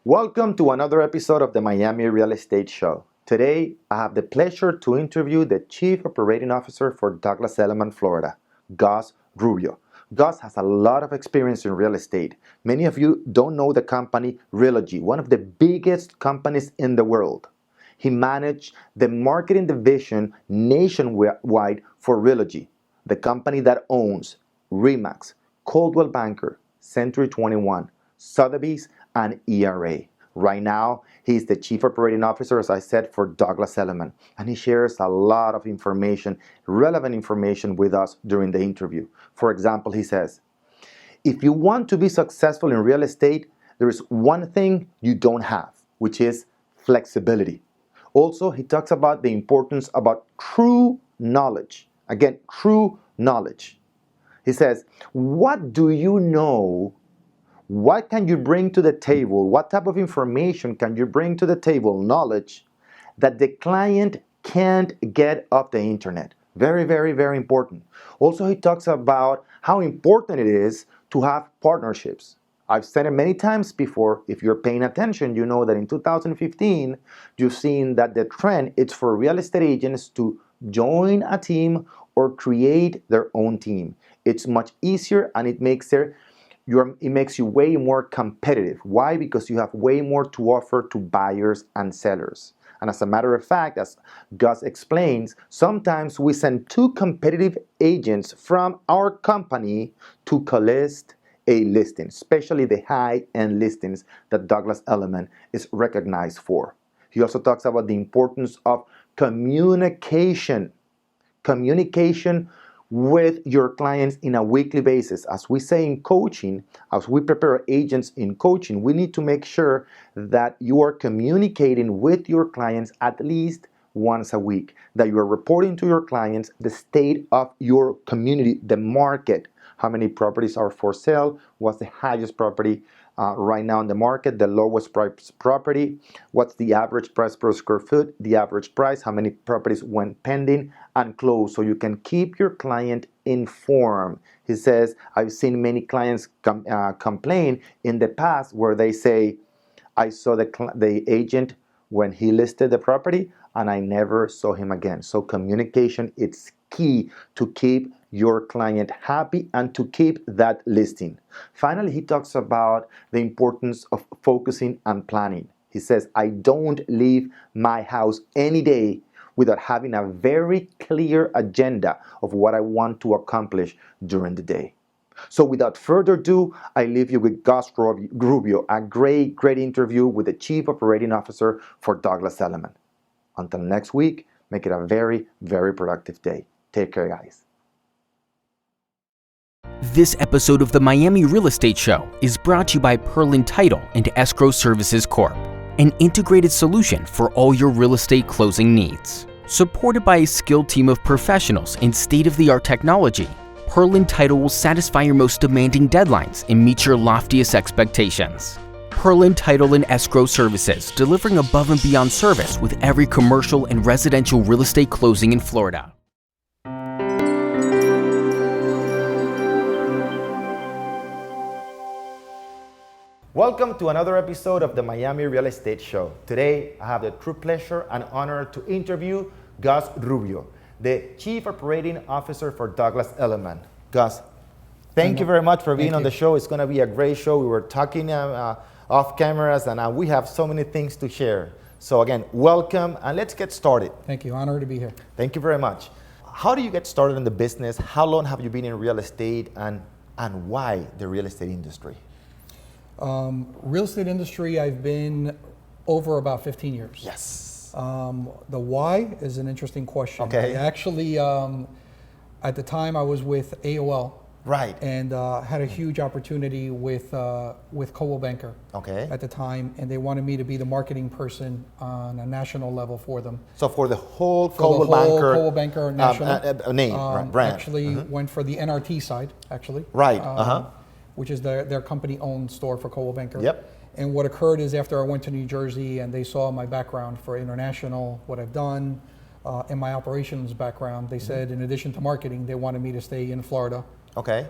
Welcome to another episode of the Miami Real Estate Show. Today, I have the pleasure to interview the Chief Operating Officer for Douglas Elliman Florida, Gus Rubio. Gus has a lot of experience in real estate. Many of you don't know the company Realogy, one of the biggest companies in the world. He managed the marketing division nationwide for Realogy, the company that owns Remax, Coldwell Banker, Century 21, Sotheby's, and ERA. Right now, he's the Chief Operating Officer, as I said, for Douglas Elliman, and he shares a lot of information, relevant information with us during the interview. For example, he says, if you want to be successful in real estate, there is one thing you don't have, which is flexibility. Also, he talks about the importance about true knowledge. Again, true knowledge. He says, what do you know? What can you bring to the table? What type of information can you bring to the table? Knowledge that the client can't get off the internet. Very, very, very important. Also, he talks about how important it is to have partnerships. I've said it many times before. If you're paying attention, you know that in 2015, you've seen that the trend is for real estate agents to join a team or create their own team. It's much easier and it makes you way more competitive. Why? Because you have way more to offer to buyers and sellers. And as a matter of fact, as Gus explains, sometimes we send two competitive agents from our company to co-list a listing, especially the high-end listings that Douglas Elliman is recognized for. He also talks about the importance of communication with your clients in a weekly basis. As we say in coaching, as we prepare agents in coaching, we need to make sure that you are communicating with your clients at least once a week, that you are reporting to your clients the state of your community, the market, how many properties are for sale, what's the highest property right now in the market, the lowest price property, what's the average price per square foot, the average price, how many properties went pending and closed, so you can keep your client informed. He says, I've seen many clients complain in the past where they say, I saw the agent when he listed the property and I never saw him again. So communication is key to keep your client happy and to keep that listing. Finally, he talks about the importance of focusing and planning. He says, I don't leave my house any day without having a very clear agenda of what I want to accomplish during the day. So without further ado, I leave you with Gus Rubio, a great interview with the Chief Operating Officer for Douglas Elliman. Until next week, make it a very, very productive day. Take care, guys. This episode of the Miami Real Estate Show is brought to you by Perlin Title and Escrow Services Corp, an integrated solution for all your real estate closing needs. Supported by a skilled team of professionals and state-of-the-art technology, Perlin Title will satisfy your most demanding deadlines and meet your loftiest expectations. Perlin Title and Escrow Services, delivering above and beyond service with every commercial and residential real estate closing in Florida. Welcome to another episode of the Miami Real Estate Show. Today, I have the true pleasure and honor to interview Gus Rubio, the Chief Operating Officer for Douglas Elliman. Gus, thank you very much for being on the show. It's going to be a great show. We were talking off cameras, and we have so many things to share. So again, welcome, and let's get started. Thank you. Honor to be here. Thank you very much. How do you get started in the business? How long have you been in real estate, and why the real estate industry? Real estate industry, I've been over about 15 years. Yes. The why is an interesting question. Okay. I actually, at the time I was with AOL. Right. And had a huge opportunity with Coldwell Banker. Okay. At the time, and they wanted me to be the marketing person on a national level for them. So for the whole Coldwell Banker national name, brand. Actually went for the NRT side, actually. Right. Which is their company-owned store for Coldwell Banker. Yep. And what occurred is after I went to New Jersey and they saw my background for international, what I've done, and my operations background, they said in addition to marketing, they wanted me to stay in Florida Okay.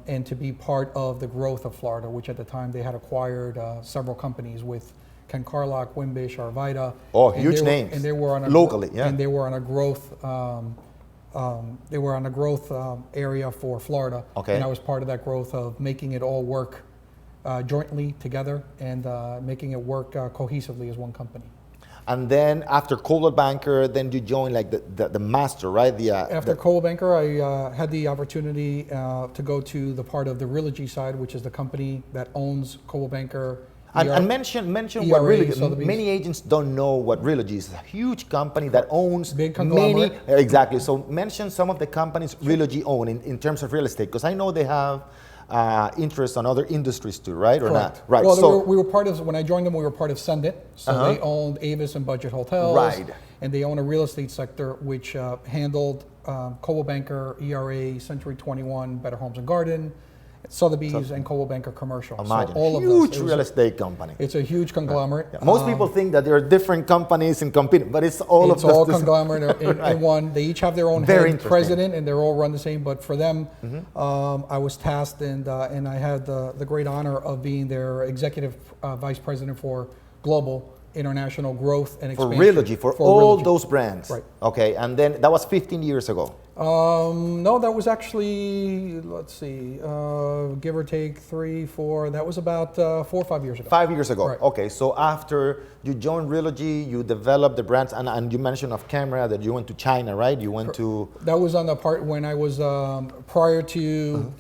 And to be part of the growth of Florida, which at the time they had acquired several companies with Ken Carlock, Wimbish, Arvida. Oh, huge names. And they were on a locally, yeah. And they were on a growth. They were on a growth area for Florida. Okay. And I was part of that growth of making it all work jointly together and making it work cohesively as one company. And then after Coldwell Banker, then you joined like the master, right? After Coldwell Banker, I had the opportunity to go to the part of the Realogy side, which is the company that owns Coldwell Banker. And mention ERA, what really Sotheby's. many agents don't know what Realogy is. It's a huge company that owns Big conglomerate. many. Exactly. So mention some of the companies Realogy own in terms of real estate, because I know they have interest on other industries too, right? Or Correct. not? Right. Well, So we were part of, when I joined them, we were part of Sendit. So they owned Avis and Budget Hotels. Right. And they own a real estate sector which handled Coldwell Banker, ERA, Century 21, Better Homes and Garden, Sotheby's, and Coldwell Banker Commercial. imagine, So all huge of those. real estate company. It's a huge conglomerate. Yeah. Most people think that there are different companies and competing, but it's all It's of all this. conglomerate Right. in one. They each have their own Very head interesting. president, and they're all run the same. But for them, I was tasked, and I had the great honor of being their executive vice president for global international growth and For expansion. Realogy, for all Realogy. those brands. Right. Okay, and then that was 15 years ago. No, that was actually, let's see, give or take 3, 4. That was about 4 or 5 years ago. 5 years ago. Right. Okay, so after you joined Realogy, you developed the brands, and you mentioned off camera that you went to China, right? You went to... That was on the part when I was prior to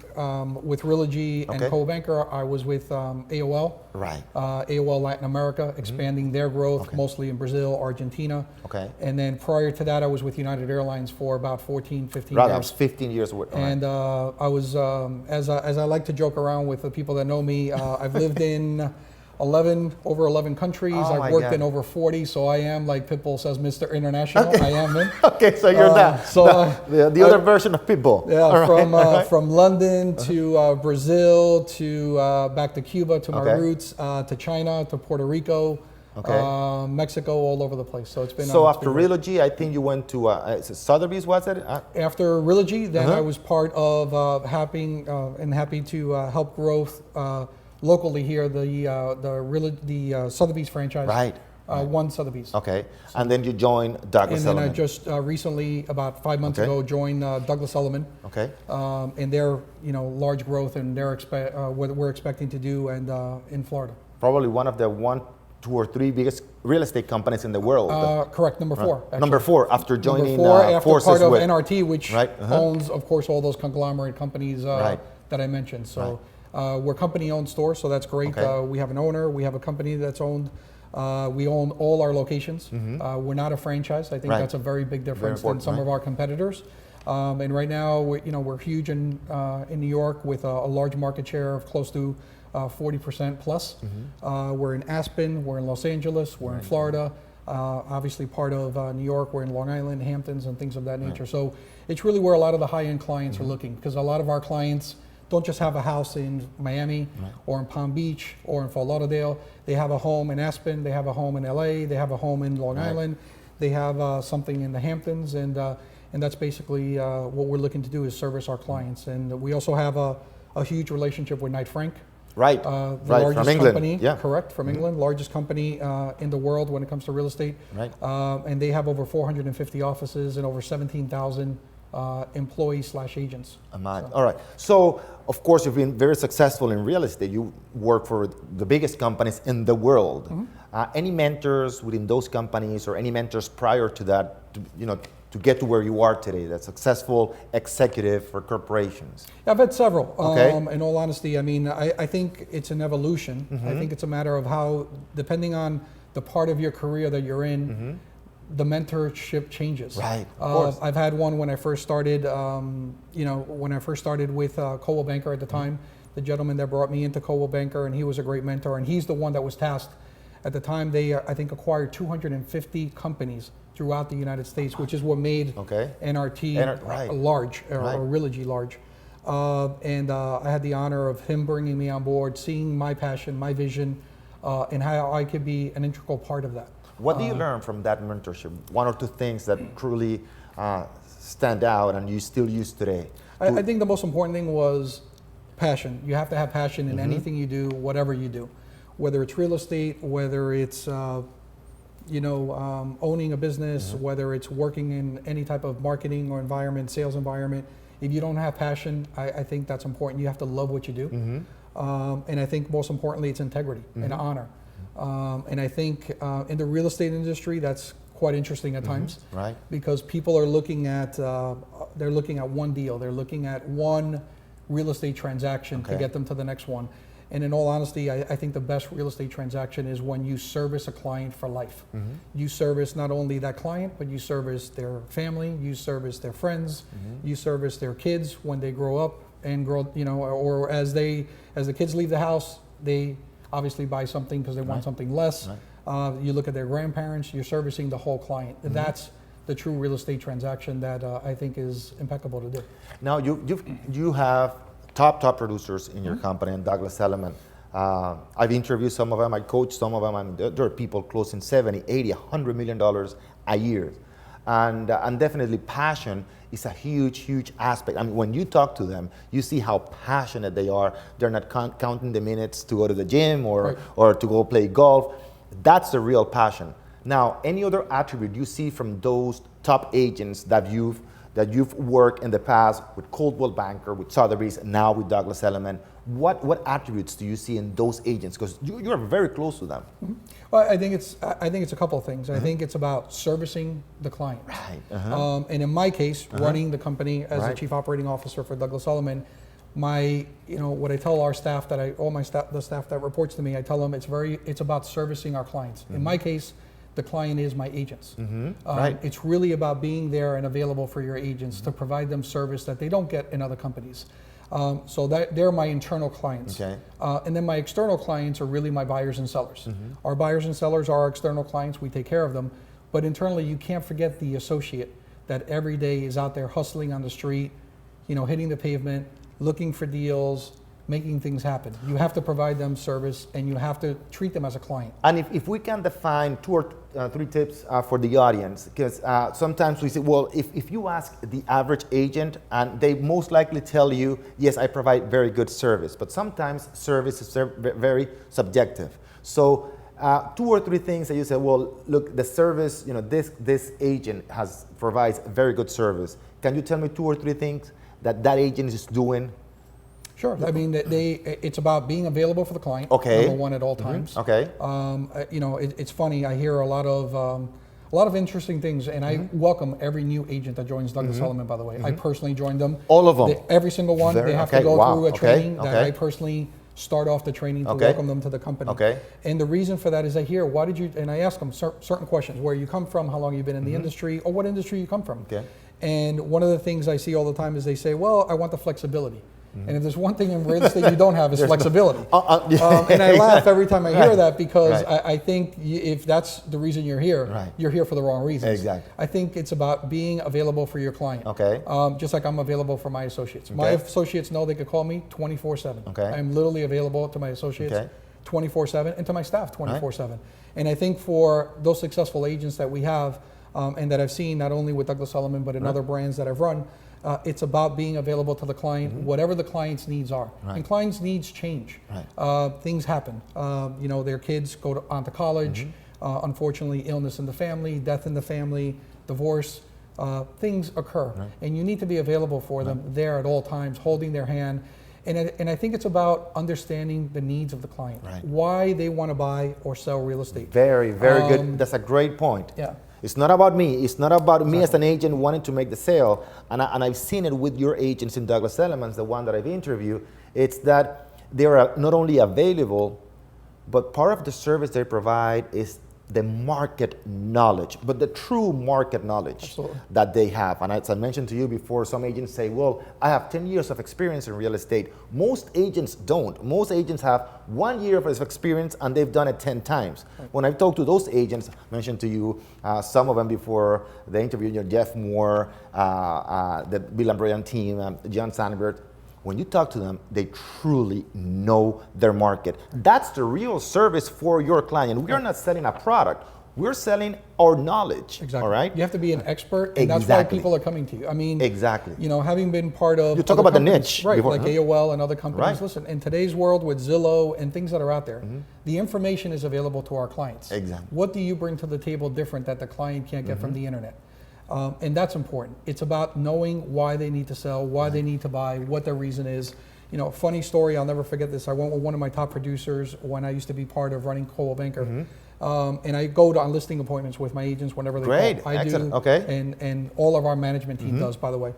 with Realogy and Okay. Coldwell Banker. I was with AOL. Right. AOL Latin America, expanding their growth, mostly in Brazil, Argentina. Okay. And then prior to that, I was with United Airlines for about 14, 15 Right, that was years. 15 years. Right. And I was, as I like to joke around with the people that know me, I've lived in over 11 countries. Oh my I've worked God. in over 40, so I am, like Pitbull says, Mr. International. I am in. Okay, so you're the other version of Pitbull. Yeah, All right. from London to Brazil to back to Cuba to my Okay. roots to China to Puerto Rico, Okay. Mexico, all over the place. So it's been. So it's after been great. Realogy, I think you went to Sotheby's, was it? After Realogy, then I was part of happy to help growth locally here. The Sotheby's franchise. Right. One Sotheby's. Okay, and then you joined Douglas And then I Elliman. just recently, about 5 months Okay. ago, joined Douglas Elliman. Okay. And their large growth and their what we're expecting to do and in Florida. Probably one of the 1, 2, or 3 biggest real estate companies in the world. Correct, number 4. Actually. Number 4 after joining Number 4 after forces part of with NRT, which Right, owns, of course, all those conglomerate companies Right. that I mentioned. So we're company-owned stores, so that's great. Okay. We have an owner. We have a company that's owned. We own all our locations. We're not a franchise. I think Right. that's a very big difference than important, some right. of our competitors. And right now, we're huge in New York with a large market share of close to 40% plus. We're in Aspen, we're in Los Angeles, we're in Florida. Obviously part of New York, we're in Long Island, Hamptons, and things of that nature. So it's really where a lot of the high-end clients are looking, because a lot of our clients don't just have a house in Miami or in Palm Beach or in Fort Lauderdale. They have a home in Aspen, they have a home in LA, they have a home in Long Island, they have something in the Hamptons, and that's basically what we're looking to do is service our clients. And we also have a huge relationship with Knight Frank. Right, The right, largest from England. company, Yeah. correct, from England, largest company in the world when it comes to real estate. Right. And they have over 450 offices and over 17,000 employees/agents. All right. So, of course, you've been very successful in real estate. You work for the biggest companies in the world. Any mentors within those companies, or any mentors prior to that, to get to where you are today, that successful executive for corporations? I've had several. Okay. In all honesty, I mean, I think it's an evolution. I think it's a matter of how, depending on the part of your career that you're in, the mentorship changes. Right, of course. I've had one when I first started, when I first started with Coldwell Banker at the time, the gentleman that brought me into Coldwell Banker, and he was a great mentor, and he's the one that was tasked. At the time, they, I think, acquired 250 companies throughout the United States, which is what made NRT large, or Realogy large. And I had the honor of him bringing me on board, seeing my passion, my vision, and how I could be an integral part of that. What do you learn from that mentorship? 1 or 2 things that truly stand out and you still use today? I think the most important thing was passion. You have to have passion in anything you do, whatever you do, whether it's real estate, whether it's owning a business, whether it's working in any type of marketing or environment, sales environment. If you don't have passion, I think that's important. You have to love what you do. And I think most importantly, it's integrity and honor. And I think in the real estate industry, that's quite interesting at times, right? Because people are looking at one deal, they're looking at one real estate transaction to get them to the next one. And in all honesty, I think the best real estate transaction is when you service a client for life. You service not only that client, but you service their family, you service their friends, you service their kids when they grow up and grow, or as the kids leave the house, they obviously buy something because they want something less. You look at their grandparents, you're servicing the whole client. That's the true real estate transaction that I think is impeccable to do. Now you have top producers in your company, and Douglas Elliman. I've interviewed some of them, I coach some of them, and there are people closing 70, 80, $100 million a year. And definitely passion is a huge aspect. I mean, when you talk to them, you see how passionate they are. They're not counting the minutes to go to the gym or to go play golf. That's the real passion. Now, any other attribute you see from those top agents that you've worked in the past with Coldwell Banker, with Sotheby, now with Douglas Elliman, what attributes do you see in those agents? Because you are very close to them. Well, I think it's a couple of things. I think it's about servicing the client. Right. And in my case, running the company as the chief operating officer for Douglas Elliman, what I tell our staff the staff that reports to me, I tell them it's about servicing our clients. In my case, the client is my agents. It's really about being there and available for your agents to provide them service that they don't get in other companies. So they're my internal clients. And then my external clients are really my buyers and sellers. Our buyers and sellers are our external clients. We take care of them. But internally, you can't forget the associate that every day is out there hustling on the street, hitting the pavement, looking for deals, making things happen. You have to provide them service and you have to treat them as a client. And if we can define 2 or 3 tips for the audience, because sometimes we say, well, if you ask the average agent, and they most likely tell you, yes, I provide very good service, but sometimes service is very subjective. So 2 or 3 things that you say, well, look, the service, this agent provides very good service. Can you tell me 2 or 3 things that agent is doing? Sure. I mean, it's about being available for the client. Number one at all times. It's funny. I hear a lot of interesting things, and I welcome every new agent that joins Douglas Elliman. By the way, I personally joined them. All of them. Every single one. They have to go through a training that I personally start off the training to welcome them to the company. And the reason for that is I hear, why did you? And I ask them certain questions: where you come from, how long you've been in the industry, or what industry you come from. And one of the things I see all the time is they say, well, I want the flexibility. And if there's one thing in real estate you don't have is flexibility. And I laugh every time I hear that because I think if that's the reason you're here for the wrong reasons. Exactly. I think it's about being available for your client. Just like I'm available for my associates. My associates know they could call me 24/7. I'm literally available to my associates 24/7 and to my staff 24/7. And I think for those successful agents that we have and that I've seen not only with Douglas Elliman but in other brands that I've run, it's about being available to the client, whatever the client's needs are. And clients' needs change. Things happen. Their kids go on to college. Unfortunately, illness in the family, death in the family, divorce. Things occur. And you need to be available for them there at all times, holding their hand. And I think it's about understanding the needs of the client, why they want to buy or sell real estate. Very good. That's a great point. It's not about me. It's not about me as an agent wanting to make the sale. And I've seen it with your agents in Douglas Elliman, the one that I've interviewed. It's that they are not only available, but part of the service they provide is the market knowledge, but the true market knowledge that they have. And as I mentioned to you before, some agents say, well, I have 10 years of experience in real estate. Most agents don't. Most agents have 1 year of experience and they've done it 10 times. When I talk to those agents, I mentioned to you some of them before the interview, Jeff Moore, the Bill and Brian team, John Sandberg. When you talk to them, they truly know their market. That's the real service for your client. We are not selling a product. We're selling our knowledge. Exactly. All right. You have to be an expert, and that's why people are coming to you. I mean, having been part of you talk about the niche, right? Before, like AOL and other companies. Right. Listen, in today's world with Zillow and things that are out there, the information is available to our clients. Exactly. What do you bring to the table different that the client can't get from the internet? And that's important. It's about knowing why they need to sell, why they need to buy, what their reason is. Funny story, I'll never forget this. I went with one of my top producers when I used to be part of running Coldwell Banker. And I go on listing appointments with my agents whenever they call. I do, and all of our management team does, by the way.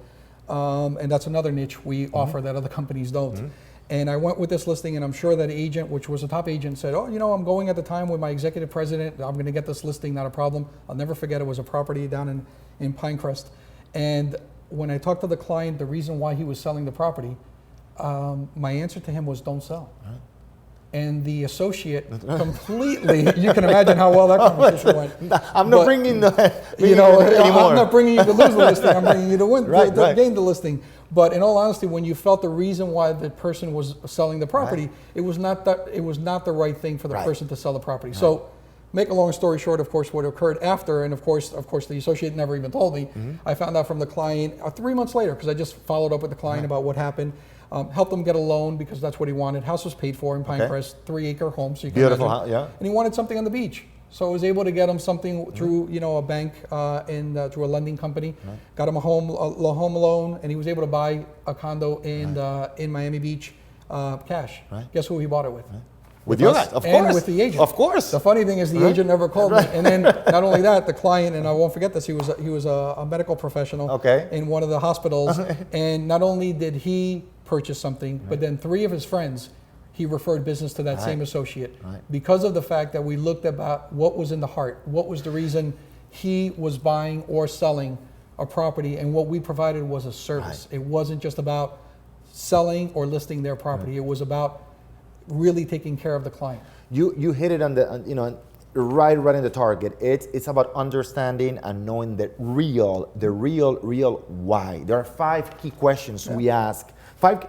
And that's another niche we offer that other companies don't. And I went with this listing, and I'm sure that agent, which was a top agent, said, oh, I'm going at the time with my executive president. I'm going to get this listing, not a problem. I'll never forget, it was a property down in Pinecrest. And when I talked to the client, the reason why he was selling the property, my answer to him was, don't sell. And the associate completely, you can imagine how well that conversation went. I'm not bringing the anymore. I'm not bringing you to lose the listing, I'm bringing you to win, to gain the listing. But in all honesty, when you felt the reason why the person was selling the property, it was not the right thing for the person to sell the property. So, make a long story short, of course, what occurred after, and of course, the associate never even told me. I found out from the client 3 months later, because I just followed up with the client about what happened. Helped him get a loan because that's what he wanted. House was paid for in Pinecrest, 3-acre home. So you can beautiful, imagine. And he wanted something on the beach. So I was able to get him something through, a bank through a lending company. Got him a home loan, and he was able to buy a condo in Miami Beach, cash. Guess who he bought it with? With you guys, of course. And with the agent. Of course. The funny thing is the agent never called me. And then not only that, the client, and I won't forget this, he was a medical professional in one of the hospitals. And not only did he purchase something, but then 3 of his friends, he referred business to that same associate because of the fact that we looked about what was in the heart, what was the reason he was buying or selling a property, and what we provided was a service. It wasn't just about selling or listing their property. It was about really taking care of the client. You hit it on the right in the target. It's about understanding and knowing the real why. There are 5 key questions we ask.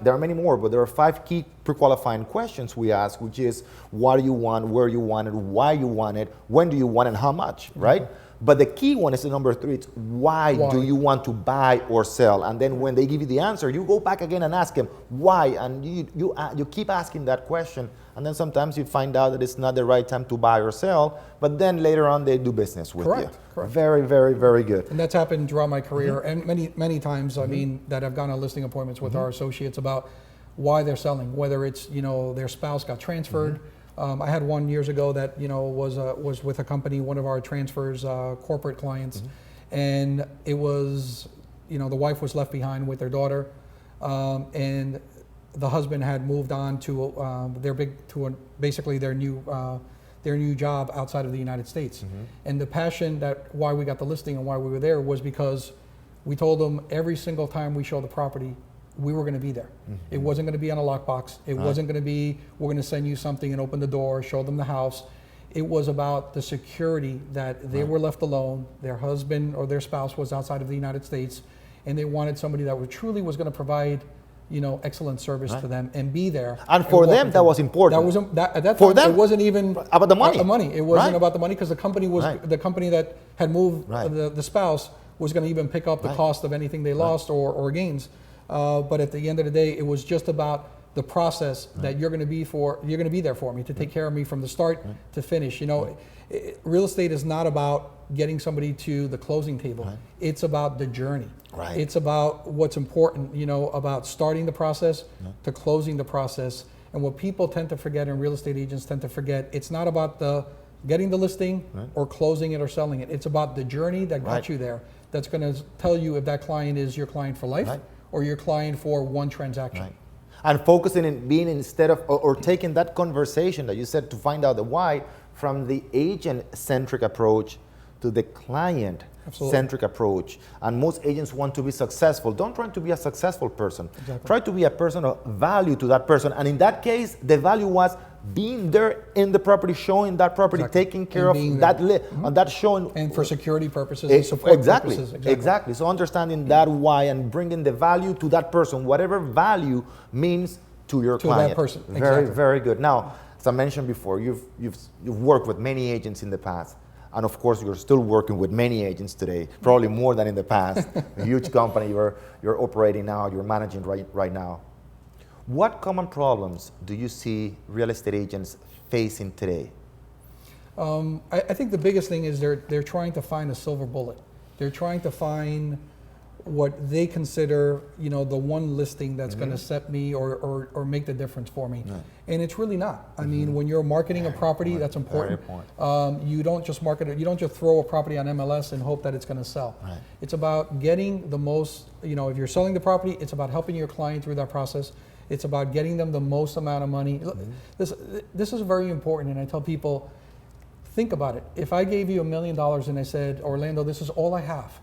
There are many more, but there are 5 key pre-qualifying questions we ask, which is what do you want, where you want it, why you want it, when do you want it, and how much, right? But the key one is the number 3. It's why do you want to buy or sell? And then when they give you the answer, you go back again and ask them why, and you keep asking that question. And then sometimes you find out that it's not the right time to buy or sell, but then later on they do business with you. Correct. Very, very, very good. And that's happened throughout my career, and many times. I mean, that I've gone on listing appointments with our associates about why they're selling, whether it's their spouse got transferred. I had one years ago that was with a company, one of our transfers, corporate clients, and it was the wife was left behind with their daughter, and the husband had moved on to basically their new job outside of the United States, and the passion that why we got the listing and why we were there was because we told them every single time we show the property, we were going to be there. It wasn't going to be on a lockbox. It wasn't going to be, we're going to send you something and open the door, show them the house. It was about the security that they were left alone, their husband or their spouse was outside of the United States, and they wanted somebody that truly was going to provide excellent service to them and be there. And for them, that was important. At that time, it wasn't even about the money. It wasn't about the money because the company was the company that had moved the spouse was going to even pick up the cost of anything they lost or gains. But at the end of the day, it was just about the process that you're going to be there for me to take care of me from the start to finish. Real estate is not about getting somebody to the closing table. It's about the journey. It's about what's important, about starting the process to closing the process. And what people tend to forget, and real estate agents tend to forget, it's not about getting the listing or closing it or selling it. It's about the journey that got you there. That's going to tell you if that client is your client for life or your client for one transaction. And focusing in being instead of, or taking that conversation that you said to find out the why, from the agent-centric approach to the client-centric approach. And most agents want to be successful. Don't try to be a successful person. Try to be a person of value to that person. And in that case, the value was being there in the property, showing that property, taking care of that, that showing. And for security purposes and support purposes. Exactly. So understanding that why and bringing the value to that person, whatever value means to your client. That person. Very, very good. Now, as I mentioned before, you've worked with many agents in the past. And of course, you're still working with many agents today, probably more than in the past. A huge company you're operating now, you're managing right now. What common problems do you see real estate agents facing today? I think the biggest thing is they're trying to find a silver bullet. They're trying to find what they consider, the one listing that's going to set me or make the difference for me. Right. And it's really not. I mean, when you're marketing a property, that's important. You don't just market it, you don't just throw a property on MLS and hope that it's going to sell. Right. It's about getting the most, if you're selling the property, it's about helping your client through that process. It's about getting them the most amount of money. This is very important, and I tell people, think about it. If I gave you $1 million and I said, Orlando, this is all I have,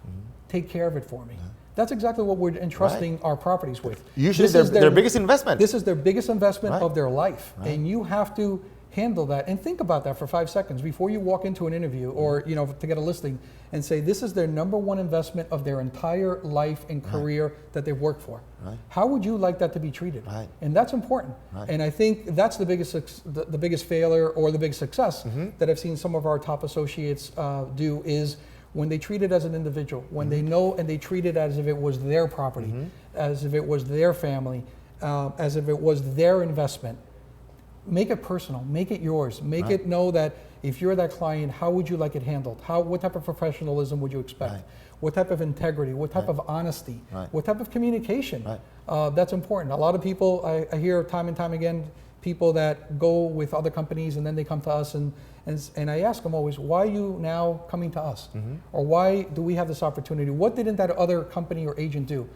take care of it for me. That's exactly what we're entrusting our properties with. Usually their biggest investment. This is their biggest investment of their life. And you have to handle that and think about that for 5 seconds before you walk into an interview or to get a listing and say this is their number one investment of their entire life and career that they've worked for. How would you like that to be treated? And that's important. And I think that's the biggest failure or the biggest success that I've seen some of our top associates do is when they treat it as an individual, when they know and they treat it as if it was their property, as if it was their family, as if it was their investment. Make it personal, make it yours, make it know that if you're that client, how would you like it handled? What type of professionalism would you expect? What type of integrity? What type of honesty? What type of communication? That's important. A lot of people, I hear time and time again, people that go with other companies and then they come to us and I ask them always, why are you now coming to us? Or why do we have this opportunity? What didn't that other company or agent do?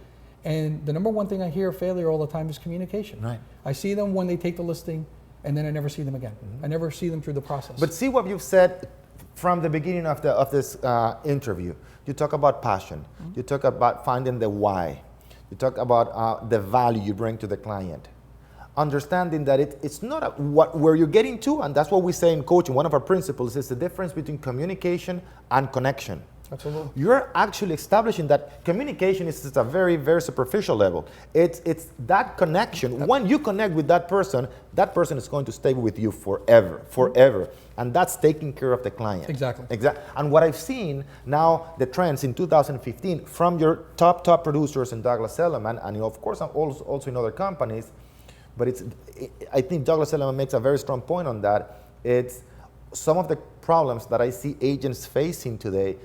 And the number one thing I hear failure all the time is communication. I see them when they take the listing and then I never see them again. I never see them through the process. But see what you've said from the beginning of this interview. You talk about passion. You talk about finding the why. You talk about the value you bring to the client. Understanding that it's not where you're getting to, and that's what we say in coaching. One of our principles is the difference between communication and connection. Absolutely. You're actually establishing that communication is at a very, very superficial level. It's that connection. When you connect with that person is going to stay with you forever. And that's taking care of the client. Exactly. And what I've seen now, the trends in 2015 from your top producers in Douglas Elliman, and of course also in other companies, but I think Douglas Elliman makes a very strong point on that. It's some of the problems that I see agents facing today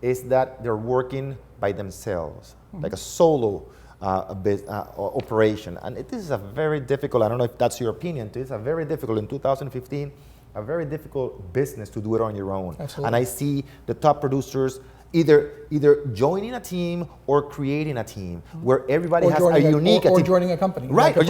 is that they're working by themselves, like a solo operation. And this is a very difficult, I don't know if that's your opinion, it's a very difficult, in 2015, a very difficult business to do it on your own. Absolutely. And I see the top producers either joining a team or creating a team where everybody has a unique or joining a company, right? Or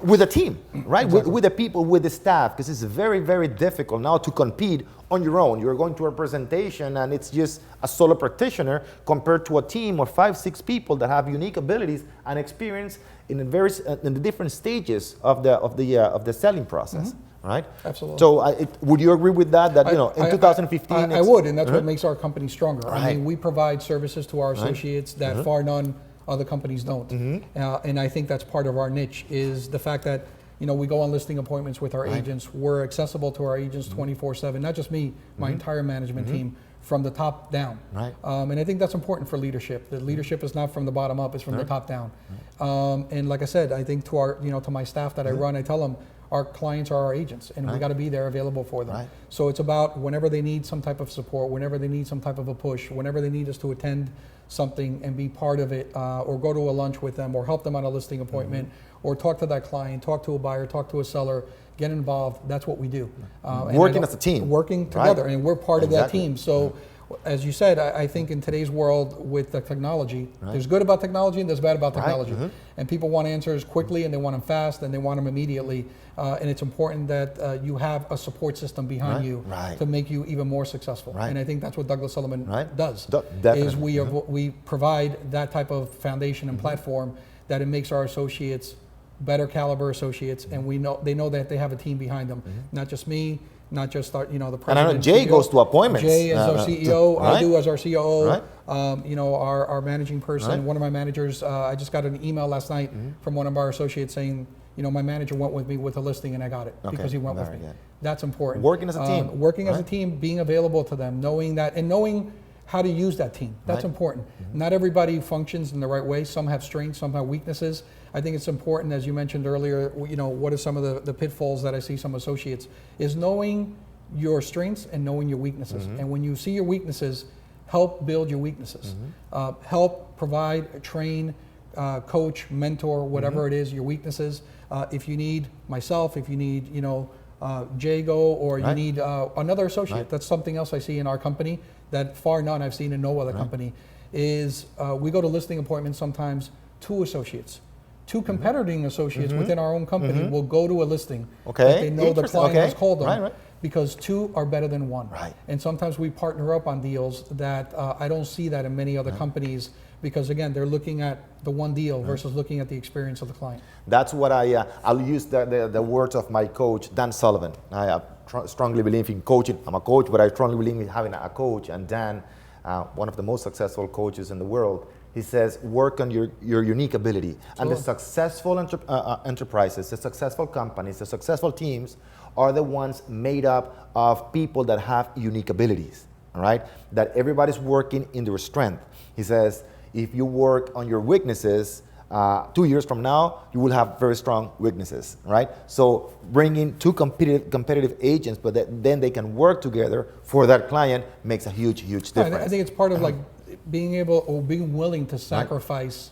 with a team, right? Exactly. With the people, with the staff, because it's very, very difficult now to compete on your own. You're going to a presentation and it's just a solo practitioner compared to a team of 5-6 people that have unique abilities and experience in the different stages of the selling process. Right? Absolutely. So would you agree with that? In 2015? I would, and that's what makes our company stronger. I mean, we provide services to our associates that far none other companies don't. And I think that's part of our niche is the fact that we go on listing appointments with our agents. We're accessible to our agents 24/7, not just me, my entire management team from the top down. And I think that's important for leadership. The leadership is not from the bottom up, it's from the top down. And like I said, I think to our, to my staff that I run, I tell them, our clients are our agents, and we got to be there available for them. So it's about whenever they need some type of support, whenever they need some type of a push, whenever they need us to attend something and be part of it, or go to a lunch with them, or help them on a listing appointment, or talk to that client, talk to a buyer, talk to a seller, get involved. That's what we do. Working as a team. Working together, and we're part of that team. So. As you said, I think in today's world with the technology, there's good about technology and there's bad about technology. And people want answers quickly and they want them fast and they want them immediately. And it's important that you have a support system behind you to make you even more successful. And I think that's what Douglas Elliman does. Is we provide that type of foundation and platform that it makes our associates better caliber associates, and they know that they have a team behind them, not just me. Not just the president. And I know Jay goes to appointments. Jay is our CEO. I do as our COO. Our managing person. One of my managers. I just got an email last night from one of our associates saying, my manager went with me with a listing and I got it because he went with me. Good. That's important. Working as a team. Working as a team, being available to them, knowing that, and knowing how to use that team. That's important. Not everybody functions in the right way. Some have strengths, some have weaknesses. I think it's important, as you mentioned earlier, what are some of the pitfalls that I see some associates, is knowing your strengths and knowing your weaknesses. And when you see your weaknesses, help build your weaknesses. Help provide, train, coach, mentor, whatever it is, your weaknesses. If you need myself, if you need, Jago, or you need another associate, that's something else I see in our company that far none I've seen in no other company, is we go to listing appointments sometimes, 2 associates. 2 competing associates within our own company will go to a listing that they know the client has called them, because 2 are better than 1. And sometimes we partner up on deals that I don't see that in many other companies, because again, they're looking at the one deal versus looking at the experience of the client. That's what I'll use the words of my coach, Dan Sullivan. I strongly believe in coaching. I'm a coach, but I strongly believe in having a coach. And Dan, one of the most successful coaches in the world, he says, work on your unique ability. And the successful enterprises, the successful companies, the successful teams are the ones made up of people that have unique abilities, all right? That everybody's working in their strength. He says, if you work on your weaknesses, 2 years from now, you will have very strong weaknesses, right? So bringing 2 competitive agents, but then they can work together for that client makes a huge difference. I think it's part of like being able or being willing to sacrifice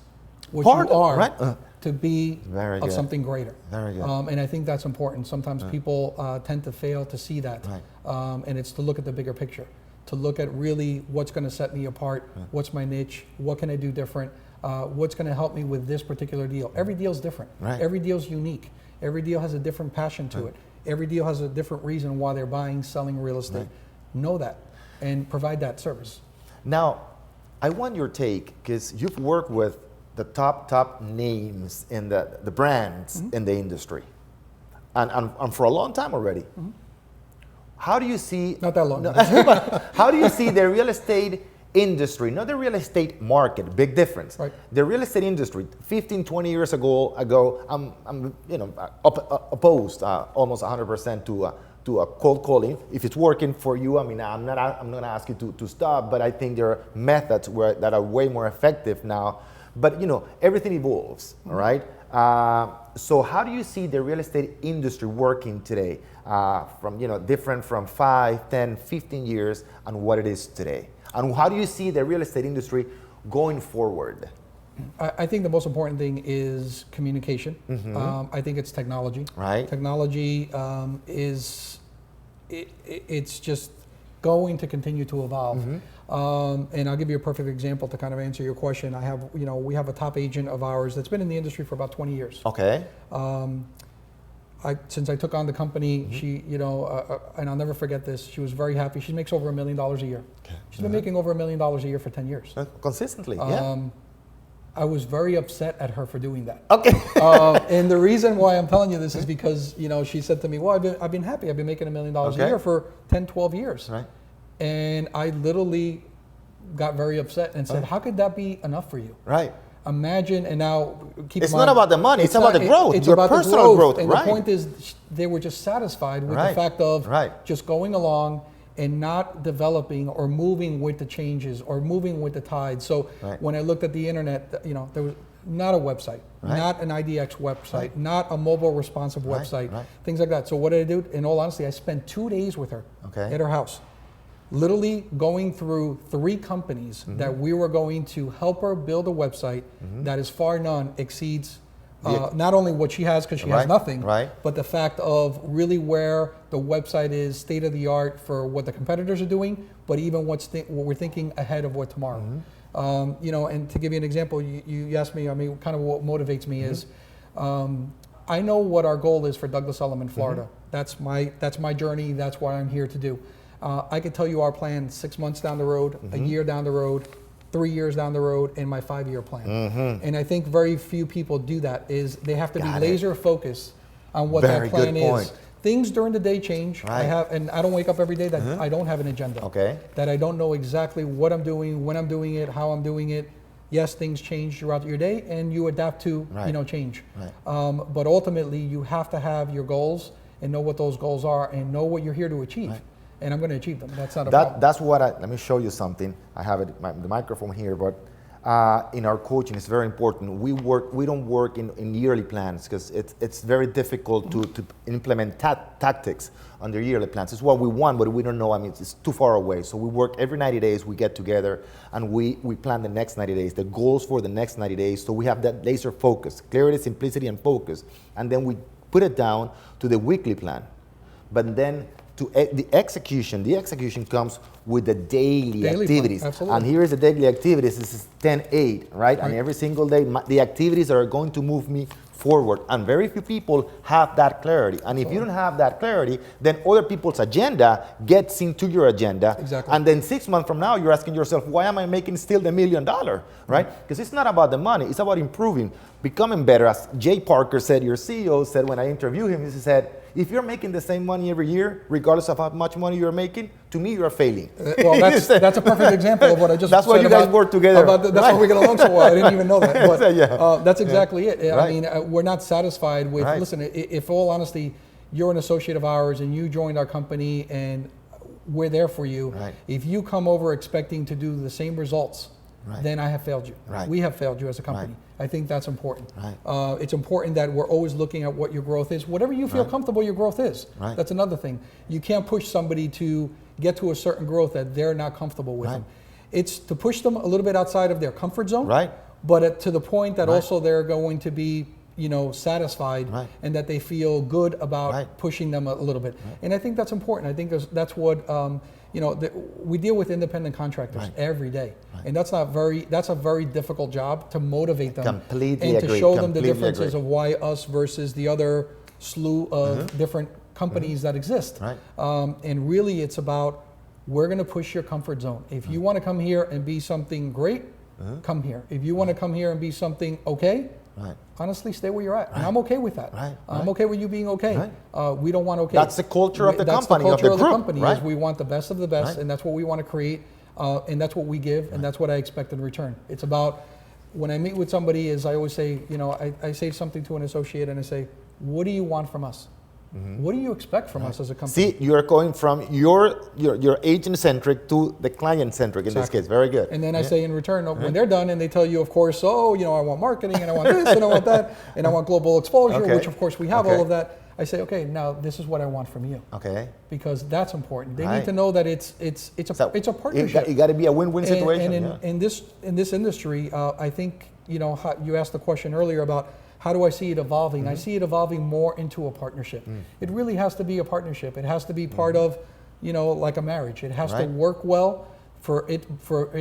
what you are to be of something greater. Very good. And I think that's important. Sometimes people tend to fail to see that. And it's to look at the bigger picture, to look at really what's going to set me apart, what's my niche, what can I do different, what's going to help me with this particular deal. Every deal is different. Every deal is unique. Every deal has a different passion to it. Every deal has a different reason why they're buying, selling real estate. Know that and provide that service. Now, I want your take, because you've worked with the top names in the brands in the industry, and for a long time already. How do you see? Not that long. No, how do you see the real estate industry, not the real estate market? Big difference. The real estate industry, 15, 20 years ago, I'm opposed almost 100% to a cold calling. If it's working for you, I mean, I'm not going to ask you to stop, but I think there are methods that are way more effective now. But everything evolves, all right? So how do you see the real estate industry working today, from different from 5, 10, 15 years, and what it is today? And how do you see the real estate industry going forward? I think the most important thing is communication. I think it's technology. Technology it's just going to continue to evolve. And I'll give you a perfect example to kind of answer your question. We have a top agent of ours that's been in the industry for about 20 years. Since I took on the company, she, and I'll never forget this, she was very happy. She makes over $1 million a year. She's been making over $1 million a year for 10 years. Consistently, I was very upset at her for doing that. And the reason why I'm telling you this is because, she said to me, well, I've been happy. I've been making $1 million a year for 10, 12 years. And I literally got very upset and said, how could that be enough for you? Imagine, and now keep in mind, it's not about the money, it's about the growth, it's your about personal growth. And the point is, they were just satisfied with the fact of just going along and not developing or moving with the changes or moving with the tide. So when I looked at the internet, there was not a website, not an IDX website, not a mobile responsive website, things like that. So what did I do? In all honesty, I spent 2 days with her at her house, literally going through 3 companies that we were going to help her build a website that as far none exceeds not only what she has, because she has nothing, but the fact of really where the website is state of the art for what the competitors are doing, but even what we're thinking ahead of what tomorrow. And to give you an example, you asked me, kind of what motivates me is, I know what our goal is for Douglas Elliman Florida. That's my journey. That's what I'm here to do. I could tell you our plan 6 months down the road, a year down the road, 3 years down the road, and my 5-year plan. And I think very few people do that. Is they have to be laser focused on what that plan is. Things during the day change. And I don't wake up every day that I don't have an agenda. That I don't know exactly what I'm doing, when I'm doing it, how I'm doing it. Yes, things change throughout your day, and you adapt to change. Right. But ultimately, you have to have your goals and know what those goals are and know what you're here to achieve. Right. And I'm going to achieve them. That's not a problem. That's what let me show you something. I have the microphone here, but in our coaching, it's very important. We don't work in yearly plans because it's very difficult to implement tactics under yearly plans. It's what we want, but we don't know. I mean, it's too far away. So we work every 90 days. We get together and we plan the next 90 days, the goals for the next 90 days. So we have that laser focus, clarity, simplicity, and focus, and then we put it down to the weekly plan. But then to the execution comes with the daily activities. Absolutely. And here is the daily activities. This is 10-8, right? And every single day, the activities that are going to move me forward. And very few people have that clarity. And if you don't have that clarity, then other people's agenda gets into your agenda. Exactly. And then 6 months from now, you're asking yourself, why am I making still the $1 million, right? Because it's not about the money. It's about improving, becoming better. As Jay Parker said, your CEO said when I interviewed him, he said, if you're making the same money every year, regardless of how much money you're making, to me, you're failing. Well, that's a perfect example of what I just that's said. That's why you guys work together. That's why we get along so well. I didn't even know that. But that's exactly it. Right. I mean, we're not satisfied with, listen, if all honesty, you're an associate of ours and you joined our company and we're there for you. Right. If you come over expecting to do the same results, then I have failed you. Right. We have failed you as a company. Right. I think that's important. Right. It's important that we're always looking at what your growth is. Whatever you feel comfortable your growth is. Right. That's another thing. You can't push somebody to get to a certain growth that they're not comfortable with. Them. It's to push them a little bit outside of their comfort zone. Right. But to the point that also they're going to be satisfied and that they feel good about pushing them a little bit. And I think that's important. I think that's what we deal with independent contractors every day, and that's a very difficult job to motivate them Completely and agree. to show them the Completely differences agree. of why us versus the other slew of different companies that exist. Right. And really, it's about we're going to push your comfort zone. If you want to come here and be something great, come here. If you want to come here and be something okay. Honestly, stay where you're at. And I'm okay with that. I'm okay with you being okay. We don't want okay. That's the culture of the company, That's the culture of the group. company is we want the best of the best, and that's what we want to create, and that's what we give, and that's what I expect in return. It's about, when I meet with somebody, is I always say, I say something to an associate and I say, what do you want from us? What do you expect from us as a company? See, you're going from your agent-centric to the client-centric in this case. Very good. And then I say in return, when they're done and they tell you, of course, I want marketing and I want this and I want that and I want global exposure, which of course we have all of that. I say, okay, now this is what I want from you. Okay. Because that's important. They need to know that it's a partnership. It got to be a win-win situation. And in this industry, I think you asked the question earlier about how do I see it evolving? I see it evolving more into a partnership. It really has to be a partnership. It has to be part of, like a marriage. It has to work well for it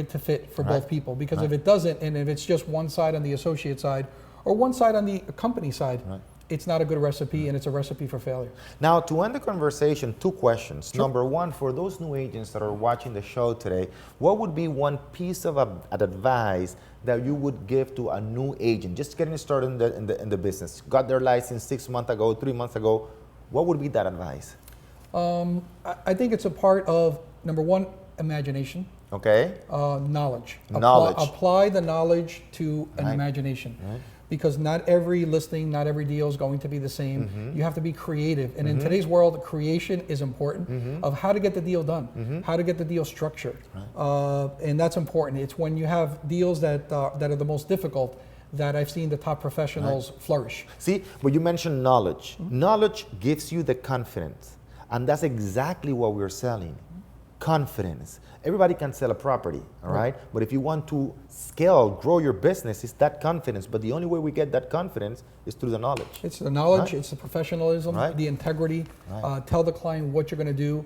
to fit for both people. Because if it doesn't, and if it's just one side on the associate side or one side on the company side, it's not a good recipe, and it's a recipe for failure. Now, to end the conversation, 2 questions. Sure. Number 1, for those new agents that are watching the show today, what would be one piece of advice that you would give to a new agent just getting started in the business? Got their license 6 months ago, 3 months ago. What would be that advice? I think it's a part of, number 1, imagination. Okay. Knowledge. Knowledge. Apply the knowledge to an imagination. Because not every listing, not every deal is going to be the same. You have to be creative. And in today's world, creation is important of how to get the deal done, how to get the deal structured. And that's important. It's when you have deals that are the most difficult that I've seen the top professionals flourish. See, but you mentioned knowledge. Knowledge gives you the confidence. And that's exactly what we're selling. Confidence. Everybody can sell a property, all right? But if you want to scale, grow your business, it's that confidence. But the only way we get that confidence is through the knowledge. It's the knowledge, it's the professionalism, the integrity. Tell the client what you're going to do.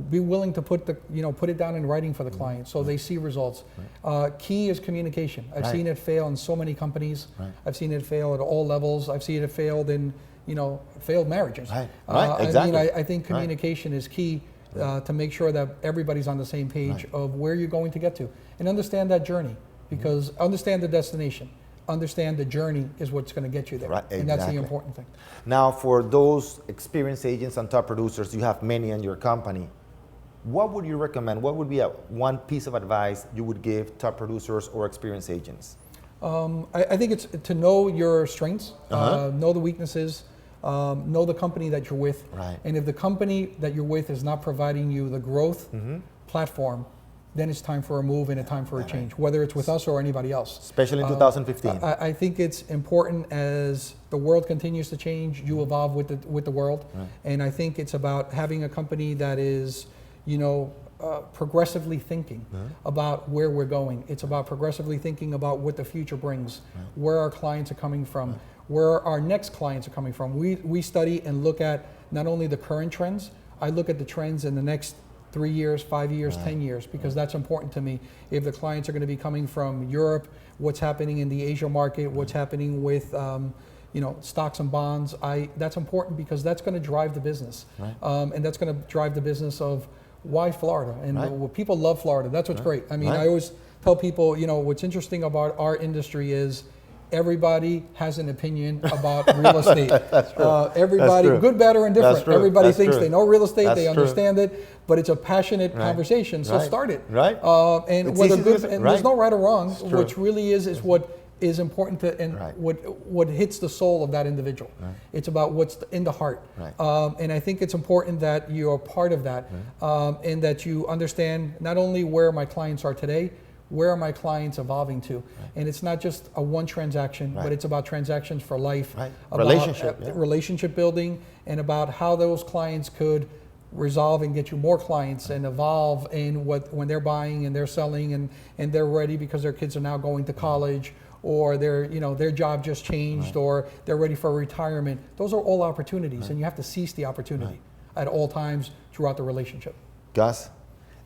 Be willing to put it down in writing for the client so they see results. Key is communication. I've seen it fail in so many companies. I've seen it fail at all levels. I've seen it failed in failed marriages. Exactly. I think communication is key. To make sure that everybody's on the same page of where you're going to get to, and understand that journey, because understand the destination, understand the journey is what's going to get you there, and that's the important thing. Now, for those experienced agents and top producers, you have many in your company. What would you recommend? What would be one piece of advice you would give top producers or experienced agents? I think it's to know your strengths, know the weaknesses, know the company that you're with. Right. And if the company that you're with is not providing you the growth platform, then it's time for a move and a time for a change, whether it's with us or anybody else. Especially in 2015. I think it's important as the world continues to change, you evolve with the world. Right. And I think it's about having a company that is, progressively thinking about where we're going. It's about progressively thinking about what the future brings, where our clients are coming from, where our next clients are coming from. We study and look at not only the current trends, I look at the trends in the next 3 years, 5 years, 10 years, because that's important to me. If the clients are going to be coming from Europe, what's happening in the Asia market, what's happening with stocks and bonds, that's important because that's going to drive the business. And that's going to drive the business of why Florida. And people love Florida. That's what's great. I mean, I always tell people, what's interesting about our industry is everybody has an opinion about real estate. That's true. Everybody, good, bad, or indifferent. Everybody thinks they know real estate, they understand it, but it's a passionate conversation. So start it. And It's whether easy good, to- and there's no right or wrong. It's true. Which really is what is important to, and what hits the soul of that individual. It's about what's in the heart. And I think it's important that you're part of that, and that you understand not only where my clients are today, where are my clients evolving to? And it's not just a one transaction, but it's about transactions for life, about relationship building, and about how those clients could resolve and get you more clients and evolve in when they're buying and they're selling and they're ready because their kids are now going to college, or their job just changed, or they're ready for retirement. Those are all opportunities, and you have to seize the opportunity at all times throughout the relationship. Gus,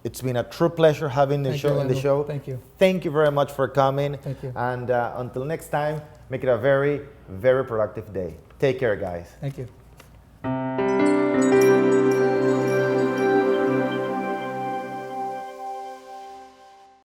it's been a true pleasure having the show. Thank you. Thank you very much for coming. Thank you. And until next time, make it a very, very productive day. Take care, guys. Thank you.